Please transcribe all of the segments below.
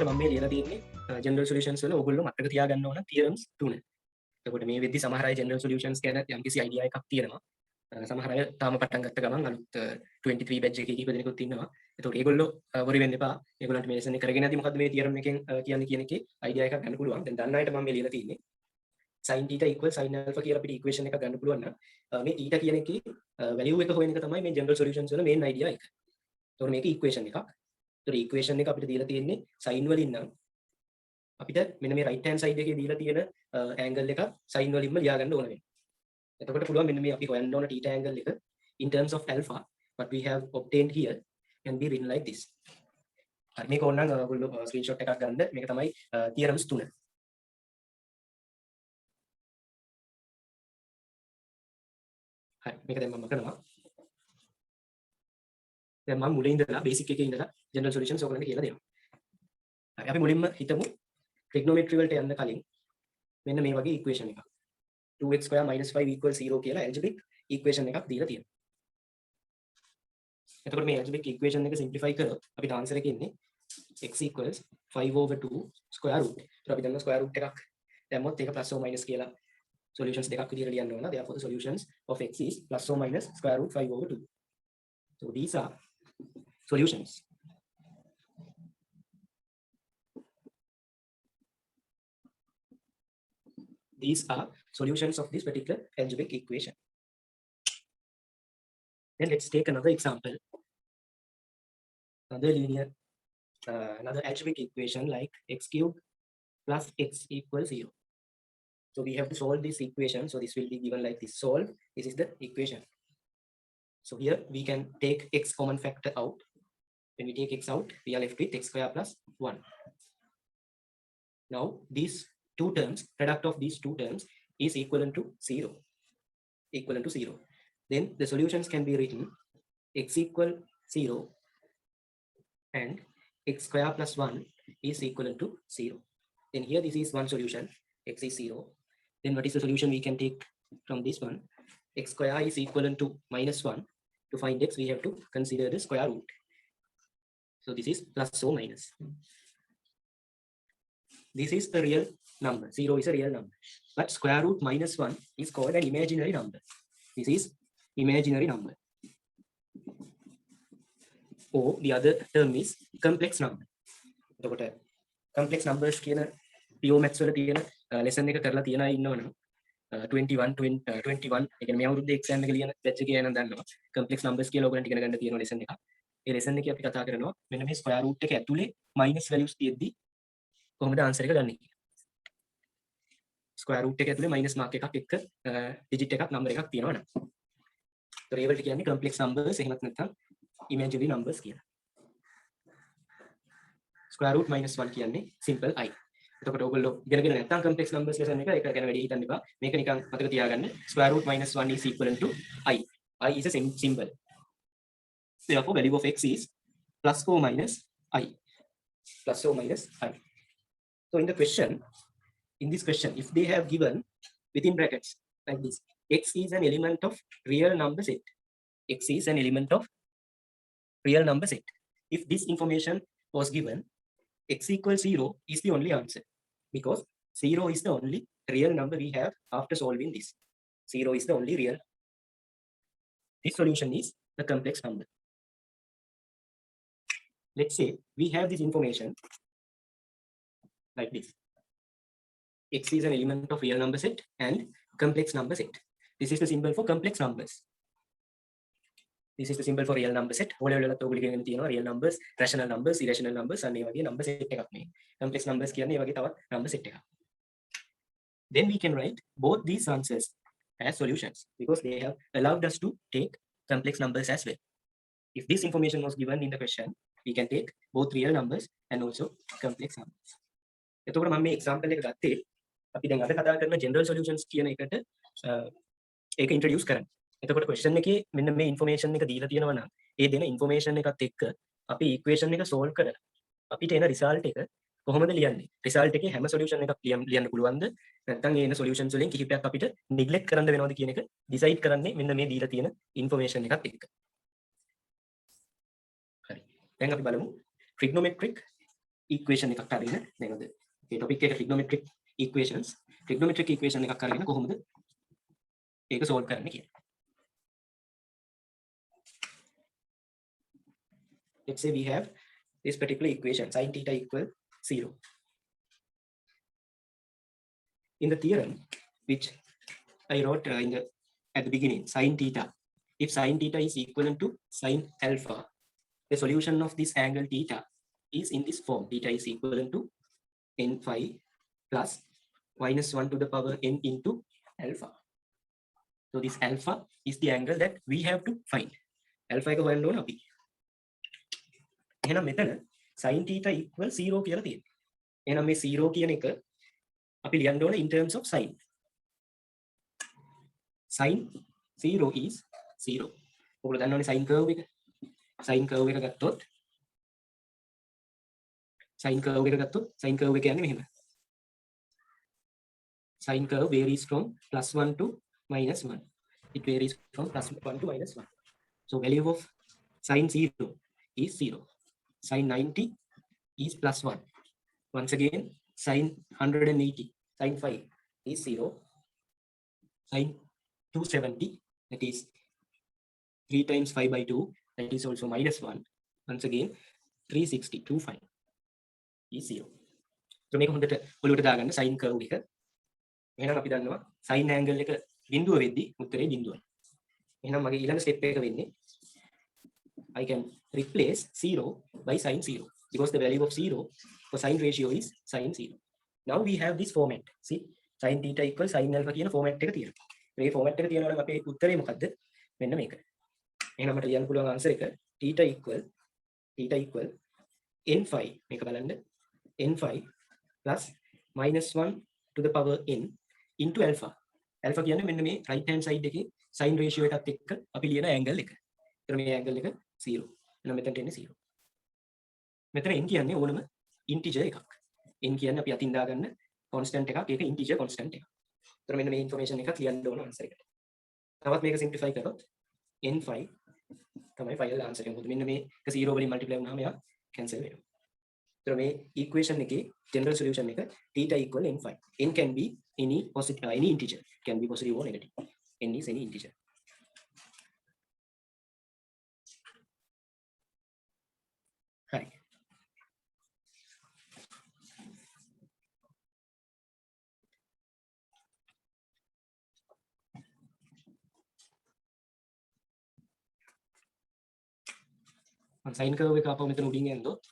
එතකොට මම මේ ලියලා තියෙන්නේ ජෙනරල් සොලියුෂන්ස් වල ඕගොල්ලෝ මතක තියාගන්න ඕන තියරම්ස් තුන. එතකොට මේ වෙද්දි සමහර අය ජෙනරල් සොලියුෂන්ස් ගැන යම්කිසි අයිඩියා එකක් තියෙනවා. සමහර අය තාම පටන් ගත්ත ගමන් අලුත් 23 බැච් එකේ කීප දෙනෙකුත් ඉන්නවා. එතකොට ඒගොල්ලෝ වරි වෙන්න එපා. ඒගොල්ලන්ට මේ ලෙසන් එක කරගෙන යද්දි මොකද්ද මේ තියරම් එකෙන් කියන්නේ කියන එකේ අයිඩියා එකක් ගන්න පුළුවන්. දැන් දන්න අයට මම මේ ලියලා තියෙන්නේ sin theta equals sin alpha කියලා අපිට ඉක්වේෂන් එකක් ගන්න පුළුවන් නම් මේ theta කියන එකේ වැලියු එක හොයන එක තමයි මේ ජෙනරල් සොලියුෂන්ස් වල මේන් අයිඩියා එක. එතකොට මේක ඉක්වේෂන් එකක්. එතකොට ඉක්වේෂන් එක අපිට දීලා තියෙන්නේ sin වලින් නම් අපිට මෙන්න මේ right hand side එකේ දීලා තියෙන angle එක sin වලින්ම ලියා ගන්න ඕන වෙනවා. එතකොට පුළුවන් මෙන්න මේ අපි හොයන්න ඕන theta angle එක in terms of alpha what we have obtained here can be written like this. හරි මේක ඕනනම් ඔයගොල්ලෝ ස්ක්‍රීන්ෂොට් එකක් ගන්න. මේක තමයි theorems 3. හරි මේක දැන් මම කරනවා. දැන් මම මුලින් ඉඳලා බේසික් එකේ ඉඳලා ජෙනරල් සොලියුෂන්ස් ඔයගොල්ලන්ට කියලා දෙනවා. හරි අපි මුලින්ම හිතමු ට්‍රිගනෝමෙට්‍රි වලට යන්න කලින් මෙන්න මේ වගේ ඉක්වේෂන් එකක් 2x square minus 5 equals 0 කියලා algebraic equation එකක් දීලා තියෙනවා. එතකොට මේ algebraic equation එක simplify කරොත් අපිට answer එක ඉන්නේ x equals 5 over 2 square root. ඒත් අපි දන්නවා square root එකක් දැම්මොත් ඒක plus or minus කියලා solutions දෙකක් විදිහට ලියන්න ඕන. Therefore the solutions of x is plus or minus square root 5 over 2. So these are solutions. These are solutions of this particular algebraic equation. Then let's take another example. Another linear, another algebraic equation like x cubed plus x equals 0. So we have to solve this equation. So this will be given like this. Solve. This is the equation. So here we can take x common factor out. When we take x out, we are left with x square plus 1. Now these two terms, product of these two terms is equivalent to 0. Equivalent to 0. Then the solutions can be written x equal 0 and x square plus 1 is equivalent to 0. Then here this is one solution, x is 0. Then what is the solution we can take from this one? X square is equivalent to minus 1. To find x, we have to consider the square root. So this is plus or minus. This is a real number. 0 is a real number. But square root minus 1 is called an imaginary number. This is imaginary number. Or the other term is complex number. එතකොට complex numbers කියන PO maths වල තියෙන lesson එක කරලා තියන අය ඉන්නවනම් 21 ඒ කියන්නේ මේ අවුරුද්දේ exam එක ලියන batch එකේ යනනම් දන්නවා complex numbers කියලා ඔයගොල්ලන්ට ඉගෙන ගන්න තියෙන lesson එකක්. ඒ lesson එකේ අපි කතා කරනවා මෙන්න මේ square root එක ඇතුලේ minus values තියෙද්දි කොහොමද answer එක ගන්න කියලා. square root එක ඇතුලේ minus mark එකක් එක්ක digit එකක් number එකක් තියෙනවා නම්. ඒතර ඒවලට කියන්නේ complex numbers එහෙමත් නැත්නම් imaginary numbers කියලා. square root minus 1 කියන්නේ simple i. එතකොට ඔයගොල්ලෝ ඉගෙනගෙන නැත්නම් complex numbers lesson එක ඒක ගැන වැඩි හිතන්න එපා. මේක නිකන් මතක තියාගන්න. square root minus 1 is equivalent to i. I is a symbol. Therefore value of x is plus or minus i. Plus or minus i. So in this question, if they have given within brackets like this, x is an element of real number set. X is an element of real number set. If this information was given, x equals 0 is the only answer because 0 is the only real number we have after solving this. 0 is the only real. This solution is the complex number. Let's say we have this information like this. X is an element of real number set and complex number set. This is the symbol for complex numbers. This is the symbol for real number set. ඔය වලට ඔයගොල්ලෝ ඉගෙන ගන්න තියෙනවා real numbers, rational numbers, irrational numbers අන්න ඒ වගේ number set එකක් මේ. Complex numbers කියන්නේ ඒ වගේ තවත් number set එකක්. Then we can write both these answers as solutions because they have allowed us to take complex numbers as well. If this information was given in the question, we can take both real numbers and also complex numbers. එතකොට මම මේ example එක ගත්තේ අපි දැන් අද කතා කරන general solutions කියන එකට ඒක introduce කරන්න. එතකොට question එකේ මෙන්න මේ information එක දීලා තියෙනවා නම් ඒ දෙන information එකත් එක්ක අපි equation එක solve කරලා අපිට එන result එක කොහොමද ලියන්නේ? result එකේ හැම solution එකක් ලියන්න පුළුවන්ද? නැත්නම් ඒ එන solutions වලින් කිහිපයක් අපිට neglect කරන්න වෙනවද කියන එක decide කරන්නේ මෙන්න මේ දීලා තියෙන information එකත් එක්ක. හරි. දැන් අපි බලමු trigonometric equation එකක් අරගෙන දැන් අද මේ topic එක trigonometric equations equation එකක් අරගෙන කොහොමද ඒක solve කරන්න කියලා. Let's say we have this particular equation sin theta equal 0. In the theorem which I wrote at the beginning, sin theta, if sin theta is equivalent to sin alpha, the solution of this angle theta is in this form. Theta is equivalent to n phi plus minus 1 to the power n into alpha. So this alpha is the angle that we have to find. Alpha එක හොයන්න ඕන අපි. එහෙනම් මෙතන sin theta equal 0 කියලා තියෙනවා. එහෙනම් මේ 0 කියන එක අපි ලියන්න ඕන in terms of sin. Sin 0 is 0. ඔයගොල්ලෝ දන්නවනේ sin curve එක. sin curve එක ගත්තොත් sin curve එක කියන්නේ මෙහෙම. Sin curve varies from +1 to -1. It varies from +1 to -1. So value of sin 0 is 0. Sin 90 is +1. Once again, sin 180, sin 5 is 0. Sin 270, that is 3 times 5 by 2, that is also -1. Once again, 360, 25 is 0. So මේක හොඳට ඔලුවට දාගන්න sin curve එක. එහෙනම් අපි දන්නවා sin angle එක බිඳුව වෙද්දි උත්තරේ බිඳුවයි. එහෙනම් මගේ ඊළඟ step එක වෙන්නේ I can replace 0 by sin 0 because the value of 0 for sin ratio is sin 0. Now we have this format. See, sin theta equals sin alpha කියන format එක තියෙනවා. මේ format එක තියෙනවා නම් අපේ උත්තරේ මොකද්ද? මෙන්න මේක. එහෙනම් මට ලියන්න පුළුවන් answer එක theta equal n phi මේක බලන්න n phi plus -1 to the power n into alpha. Alpha කියන්නේ මෙන්න මේ right hand side එකේ sin ratio එකත් එක්ක අපි ලියන angle එක. ඒතර මේ angle එක 0. එහෙනම් මෙතනට එන්නේ 0. මෙතන n කියන්නේ ඕනම integer එකක්. n කියන්නේ අපි අතින් දාගන්න constant එකක්. ඒක integer constant එකක්. ඒතර මෙන්න මේ information එකක් ලියන්න ඕන answer එකට. තවත් මේක simplify කරොත් n phi තමයි final answer එක. මොකද මෙන්න මේක 0 වලින් multiply වුණාම එයා cancel වෙනවා. ඒතර මේ equation එකේ general solution එක theta equal n phi. n can be any positive any integer. Can be positive or negative. n is any integer. Hi. Sin curve එක ආපහු මෙතන උඩින් යනදොත්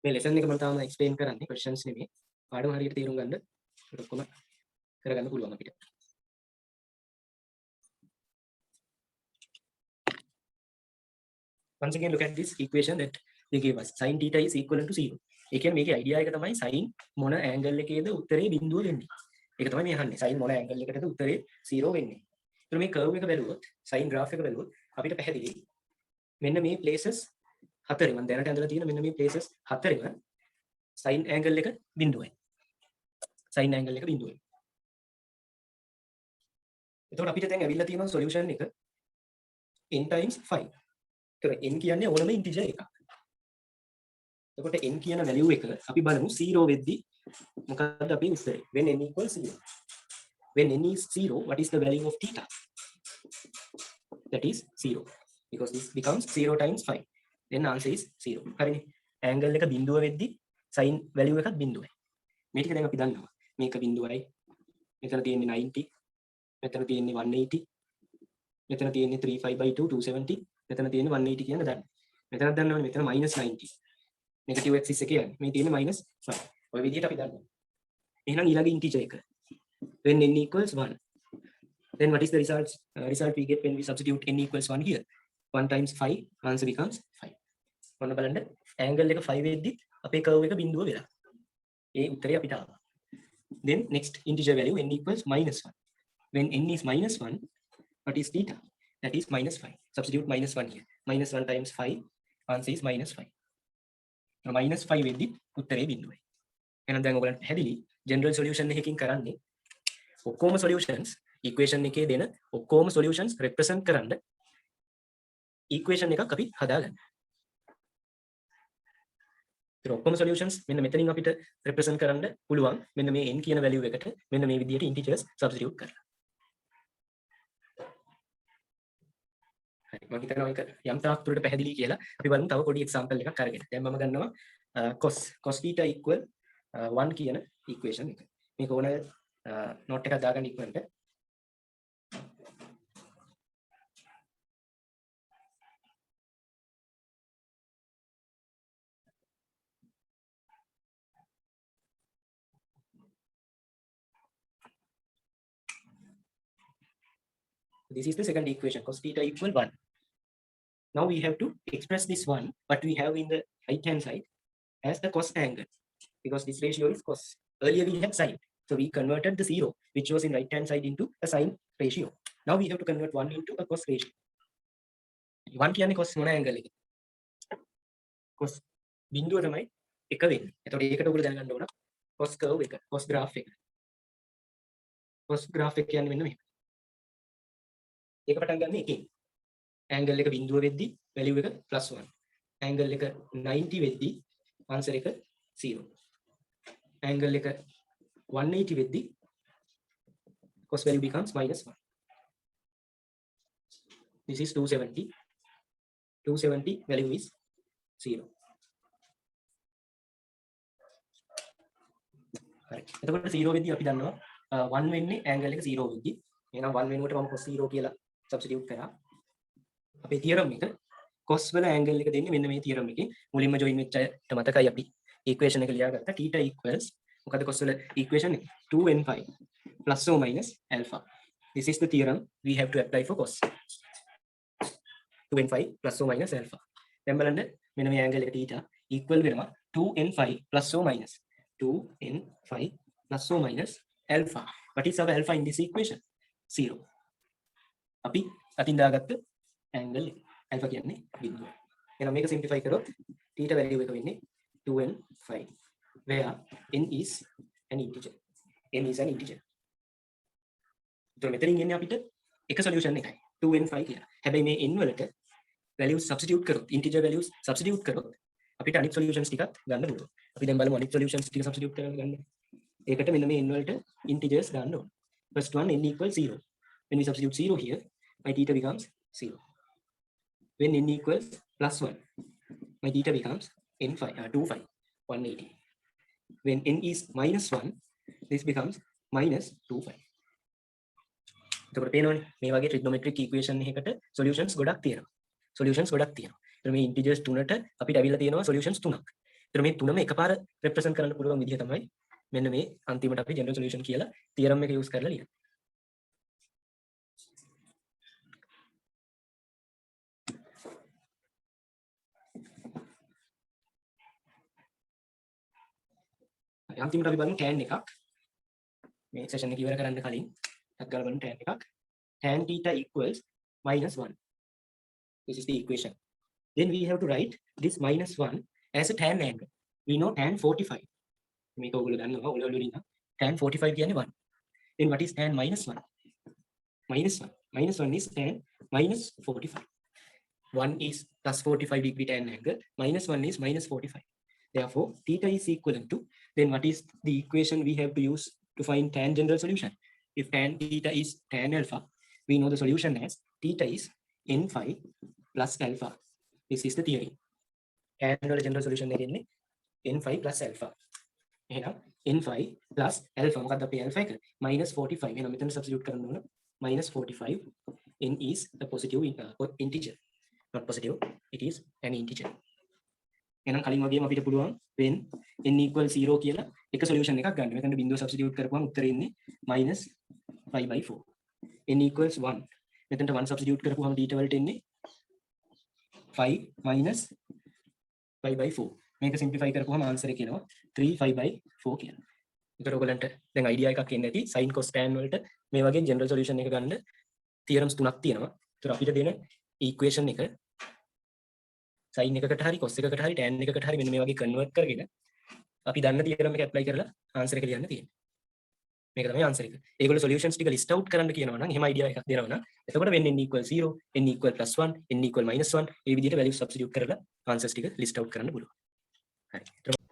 මේ lesson එක මම තාම explain කරන්නේ questions නෙමෙයි. පාඩම හරියට තේරුම් ගන්න ඒක ඔක්කොම කරගන්න පුළුවන් අපිට. Once again look at this equation that they gave us. Sin theta is equivalent to 0. ඒ කියන්නේ මේකේ idea එක තමයි sin මොන angle එකේද උත්තරේ බිඳුව වෙන්නේ. ඒක තමයි මේ අහන්නේ. sin මොන angle එකකටද උත්තරේ 0 වෙන්නේ. ඒතර මේ curve එක බැලුවොත් sin graph එක බැලුවොත් අපිට පැහැදිලි මෙන්න මේ places හතරේ මම දැනට ඇඳලා තියෙන මෙන්න මේ places හතරේම sin angle එක බිඳුවයි. sin angle එක බිඳුවයි. එතකොට අපිට දැන් ඇවිල්ලා තියෙනවා solution එක n times 5. ඒතර n කියන්නේ ඕනම integer එකක්. එතකොට n කියන value එක අපි බලමු 0 වෙද්දි මොකක්ද අපේ උත්තරේ? when n equals 0. When n is 0, what is the value of theta? That is 0. Because this becomes 0 times 5. Then answer is 0. හරිනේ. angle එක බිඳුව වෙද්දි sin value එකත් බිඳුවයි. මේ ටික දැන් අපි දන්නවා. මේක බිඳුවයි. මෙතන තියෙන්නේ 90. මෙතන තියෙන්නේ 180. මෙතන තියෙන්නේ 35/2 270. මෙතන තියෙන්නේ 180 කියන දන්න. මෙතනත් දන්නවනේ මෙතන -90. නෙගටිව් ඇක්සිස් එකේ යන්නේ. මේ තියෙන්නේ -5. ඔය විදිහට අපි දන්නවා. එහෙනම් ඊළඟ integer එක. When n equals 1. Then what is the result we get when we substitute n equals 1 here? 1 times 5, answer becomes 5. ඔන්න බලන්න angle එක 5 වෙද්දි අපේ curve එක බිඳුව වෙලා. ඒ උත්තරේ අපිට ආවා. Then next integer value n equals -1. When n is -1, what is theta? That is -5. Substitute -1 here. -1 times 5, answer is -5. -5 වෙද්දි උත්තරේ බිඳුවයි. එහෙනම් දැන් ඔයගලන්ට පැහැදිලි general solution එකකින් කරන්නේ ඔක්කොම solutions equation එකේ දෙන ඔක්කොම solutions represent කරන්න equation එකක් අපි හදාගන්න. ඒතර ඔක්කොම solutions මෙන්න මෙතනින් අපිට represent කරන්න පුළුවන් මෙන්න මේ n කියන value එකට මෙන්න මේ විදිහට integers substitute කරලා. හරි මම හිතනවා ඒක යම් තාක් දුරට පැහැදිලි කියලා. අපි බලමු තව පොඩි example එකක් අරගෙන. දැන් මම ගන්නවා cos theta equal 1 කියන equation එක. මේක ඕන note එකක් දාගන්න ඉක්මනට. This is the second equation, cos theta equal 1. Now we have to express this one, what we have in the right hand side as the cos angle, because this ratio is cos. Earlier we had sine, so we converted the 0, which was in right hand side, into a sine ratio. Now we have to convert 1 into a cos ratio. 1 කියන්නේ cos මොන angle එක? cos බිඳුව තමයි එක වෙන්නේ. එතකොට ඒකට ඔයගොල්ලෝ දැනගන්න ඕන cos curve එක, cos graph එක. cos graph එක කියන්නේ මෙන්න මෙහෙම. ඒක පටන් ගන්න එකෙන්. angle එක බිඳුව වෙද්දි value එක +1. angle එක 90 වෙද්දි answer එක 0. angle එක 180 වෙද්දි cos value becomes -1. This is 270. 270 value is 0. හරි. එතකොට 0 වෙද්දි අපි දන්නවා 1 වෙන්නේ angle එක 0 වෙද්දි. එහෙනම් 1 වෙනුවට මම cos 0 කියලා substitute කරා. අපේ theorem එක cos වල angle එක දෙන්නේ මෙන්න මේ theorem එකේ. මුලින්ම join වෙච්ච අයට මතකයි අපි equation එක ලියාගත්තා. theta equals මොකද cos වල equation එක 2n5 plus or minus alpha. This is the theorem we have to apply for cos. 2n5 plus or minus alpha. දැන් බලන්න මෙන්න මේ angle එක theta equal වෙනවා 2n5 plus or minus 2n5 plus or minus alpha. What is our alpha in this equation? 0. අපි අතින් දාගත්ත angle එක. alpha කියන්නේ බිඳුව. එහෙනම් මේක simplify කරොත් theta value එක වෙන්නේ 2n5 where n is an integer. n is an integer. ඒතර මෙතනින් එන්නේ අපිට එක solution එකයි 2n5 කියලා. හැබැයි මේ n වලට values substitute කරොත් integer values substitute කරොත් අපිට අනිත් solutions ටිකත් ගන්න පුළුවන්. අපි දැන් බලමු අනිත් solutions ටික substitute කරලා ගන්න. ඒකට මෙන්න මේ n වලට integers ගන්න ඕන. First one n equals 0. When we substitute 0 here, my theta becomes 0. When n equals +1, my theta becomes n5, 25, 180. When n is -1, this becomes -25. එතකොට පේනවනේ මේ වගේ trigonometric equation එකකට solutions ගොඩක් තියෙනවා. solutions ගොඩක් තියෙනවා. ඒතර මේ integers තුනට අපිට අවිල්ල තියෙනවා solutions තුනක්. ඒතර මේ තුනම එකපාර represent කරන්න පුළුවන් විදිහ තමයි මෙන්න මේ අන්තිමට අපි general solution කියලා theorem එක use කරලා ලියන්නේ. අන්තිමට අපි බලමු tan එකක්. මේ session එක ඉවර කරන්න කලින් ටක් ගාලා බලමු tan එකක්. tan theta equals -1. This is the equation. Then we have to write this -1 as a tan angle. We know tan 45. මේක ඔයගොල්ලෝ දන්නවා ඔයගොල්ලෝ වලින් tan 45 කියන්නේ 1. Then what is tan -1? -1 is tan -45. 1 is +45 degree tan angle, -1 is -45. Therefore, theta is equivalent to, then what is the equation we have to use to find tan general solution? If tan theta is tan alpha, we know the solution as theta is n5 plus alpha. This is the theory. Tan general solution එකෙන්නේ n5 plus alpha. එහෙනම් n5 plus alpha මොකක්ද අපේ alpha එක? -45. එහෙනම් මෙතන substitute කරන්න ඕන -45. n is a positive integer. Not positive, it is an integer. එහෙනම් කලින් වගේම අපිට පුළුවන් when n equals 0 කියලා එක solution එකක් ගන්න. මෙතන බිඳුව substitute කරපුවම උත්තරේ එන්නේ -5/4. n equals 1. මෙතනට 1 substitute කරපුවම theta වලට එන්නේ 5 minus 5/4. මේක simplify කරපුවම answer එක එනවා 3/5/4 කියලා. ඒකට ඔයගලන්ට දැන් idea එකක් එන්න ඇති sin cos tan වලට මේ වගේ general solution එක ගන්න theorems තුනක් තියෙනවා. ඒතර අපිට දෙන equation එක sin එකකට හරි cos එකකට හරි tan එකකට හරි මෙන්න මේ වගේ convert කරගෙන අපි දන්න theorem එක apply කරලා answer එක ලියන්න තියෙනවා. මේක තමයි answer එක. ඒගොල්ලෝ solutions ටික list out කරන්න කියනවා නම් එහෙම idea එකක් දෙනවා නම් එතකොට when n equals 0, n equals +1, n equals -1 මේ විදිහට value substitute කරලා answers ටික list out කරන්න පුළුවන්. හරි